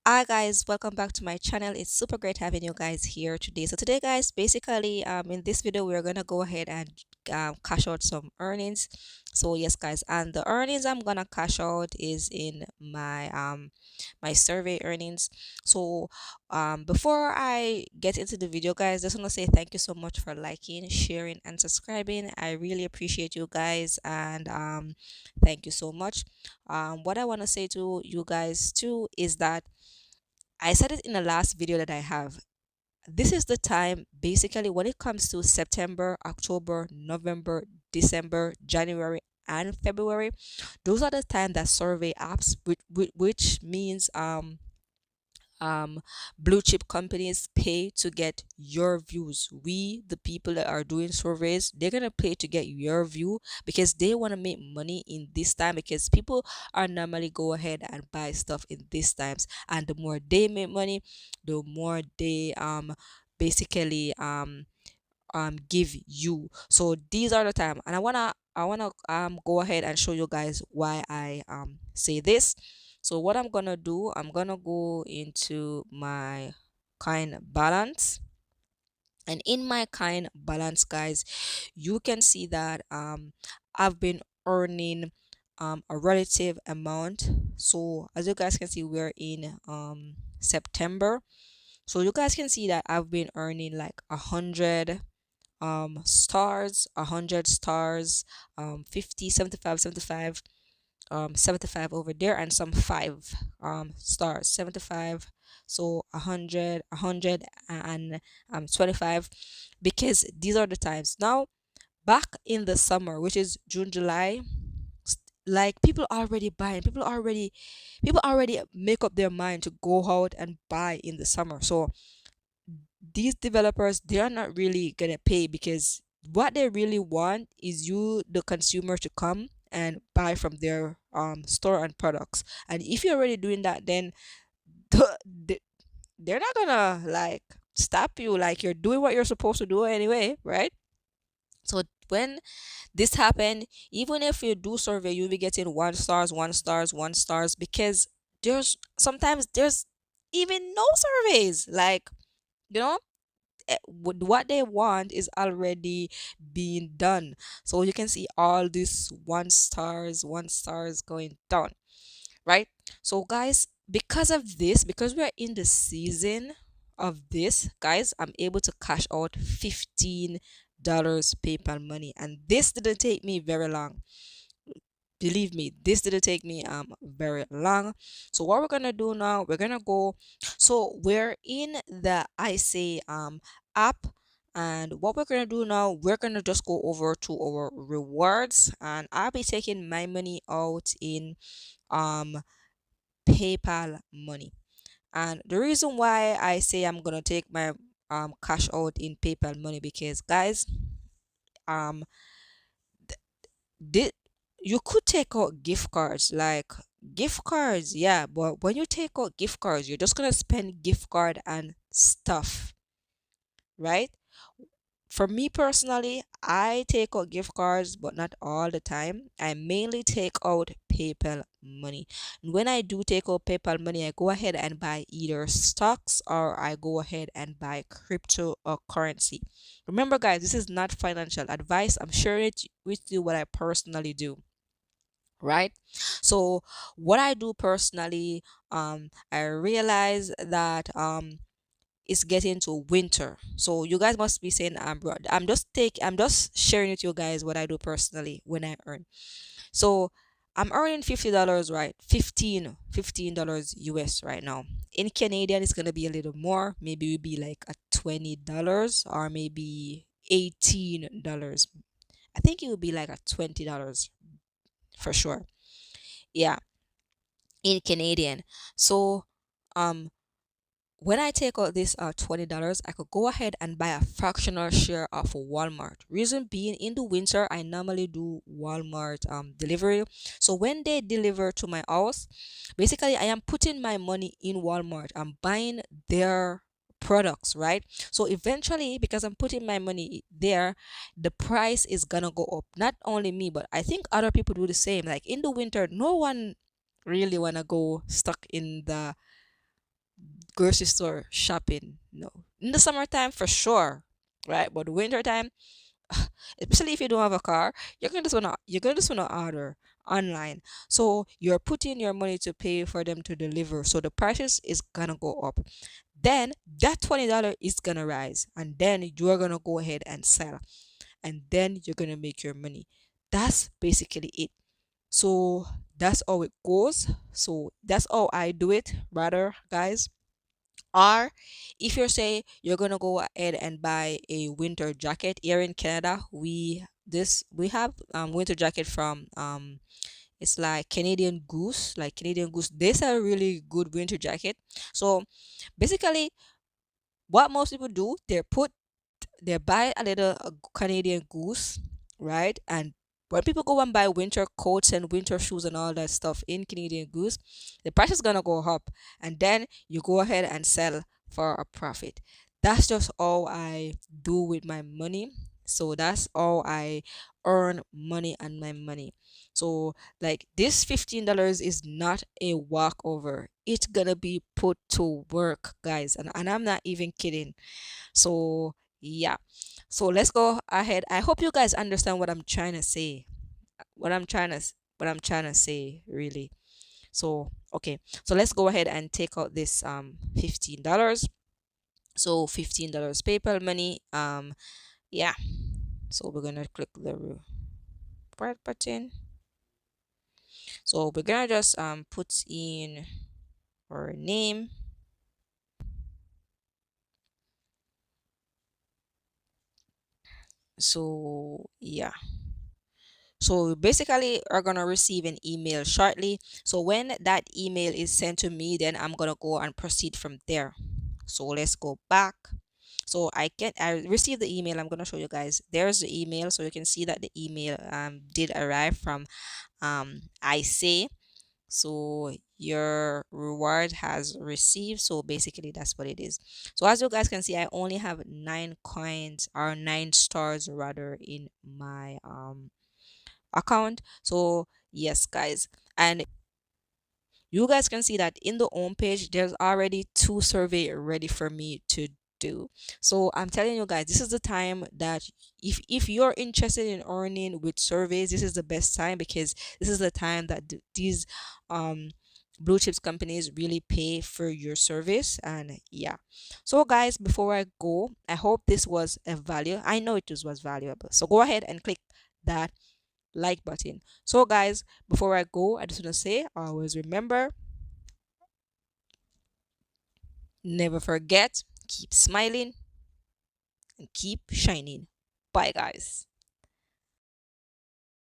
Hi guys, welcome back to my channel. It's super great having you guys here today. So today guys, basically in this video we're gonna go ahead and cash out some earnings. So yes guys, and the earnings I'm gonna cash out is in my survey earnings. So before I get into the video guys, just want to say thank you so much for liking, sharing and subscribing. I really appreciate you guys, and thank you so much. What I want to say to you guys too is that I said it in the last video that I have. This is the time basically when it comes to September, October, November, December, January, and February. Those are the time that survey apps, which means blue chip companies pay to get your views. We the people that are doing surveys, they're gonna pay to get your view because they want to make money in this time, because people are normally go ahead and buy stuff in these times, and the more they make money, the more they basically give you. So these are the time, and I wanna go ahead and show you guys why I say this. So what I'm gonna do, I'm gonna go into my kind balance, and in my kind balance guys, you can see that I've been earning a relative amount. So as you guys can see, we're in September. So you guys can see that I've been earning like 100 stars, 50, 75, 75, 75 over there, and some 5 stars, 75. So 100 and 25, because these are the times now. Back in the summer, which is June, July, like people already make up their mind to go out and buy in the summer. So these developers, they are not really gonna pay, because what they really want is you the consumer to come and buy from their store and products. And if you're already doing that, then the, the, they're not gonna like stop you, like you're doing what you're supposed to do anyway, right? So when this happen, even if you do survey, you'll be getting 1 stars, 1 stars, 1 stars, because there's even no surveys, like, you know, what they want is already being done. So you can see all these 1 stars, 1 stars going down, right? So guys, because of this, because we're in the season of this guys, I'm able to cash out $15 PayPal money, and this didn't take me very long. Believe me, this didn't take me very long. So what we're gonna do now, we're gonna go, so we're in the I-Say app, and what we're gonna do now, we're gonna just go over to our rewards, and I'll be taking my money out in um PayPal money. And the reason why I say I'm gonna take my cash out in PayPal money, because guys, um did you could take out gift cards, like gift cards, yeah, but when you take out gift cards, you're just gonna spend gift card and stuff, right? For me personally, I take out gift cards, but not all the time. I mainly take out PayPal money. And when I do take out PayPal money, I go ahead and buy either stocks, or I go ahead and buy crypto or currency. Remember, guys, this is not financial advice. I'm sharing it with you what I personally do, right? So what I do personally, I realize that it's getting to winter. So you guys must be saying, bro, I'm just sharing with you guys what I do personally when I earn. So I'm earning $50, right? $15 US right now. In Canadian, it's gonna be a little more. Maybe it would be like a $20, or maybe $18. I think it would be like a $20 for sure. Yeah, in Canadian. So um when I take out this $20, I could go ahead and buy a fractional share of Walmart. Reason being, in the winter, I normally do Walmart delivery. So when they deliver to my house, basically I am putting my money in Walmart. I'm buying their products, right? So eventually, because I'm putting my money there, the price is gonna go up. Not only me, but I think other people do the same. Like in the winter, no one really wanna go stuck in the grocery store shopping. No. In the summertime for sure, right? But winter time, especially if you don't have a car, you're gonna just wanna order online. So you're putting your money to pay for them to deliver. So the prices is gonna go up. Then that $20 is gonna rise, and then you're gonna go ahead and sell, and then you're gonna make your money. That's basically it. So that's how it goes. So that's how I do it, rather, guys. Or if you're say you're gonna go ahead and buy a winter jacket here in Canada, we have winter jacket from it's like Canadian Goose. They sell really good winter jacket. So basically, what most people do, they buy a little Canadian Goose, right? And when people go and buy winter coats and winter shoes and all that stuff in Canadian Goose, the price is gonna go up, and then you go ahead and sell for a profit. That's just all I do with my money. So that's all I earn money on my money. So like this $15 is not a walkover. It's gonna be put to work, guys, and I'm not even kidding. So yeah. So let's go ahead. I hope you guys understand what I'm trying to say. What I'm trying to say really. So okay. So let's go ahead and take out this $15. So $15 PayPal money. Yeah. So we're gonna click the reward button. So we're gonna just put in our name. So yeah. So basically, we're gonna receive an email shortly. So when that email is sent to me, then I'm gonna go and proceed from there. So let's go back. So I received the email. I'm gonna show you guys. There's the email, so you can see that the email did arrive from I say. So your reward has received. So basically that's what it is. So as you guys can see, I only have 9 coins or 9 stars rather in my account. So yes, guys, and you guys can see that in the home page there's already 2 survey ready for me to do. So I'm telling you guys, this is the time that if you're interested in earning with surveys, this is the best time, because this is the time that these blue chips companies really pay for your service. And yeah, so guys, before I go, I hope this was a value. I know was valuable, so go ahead and click that like button. So guys, before I go, I just want to say, always remember, never forget, keep smiling and keep shining. Bye guys.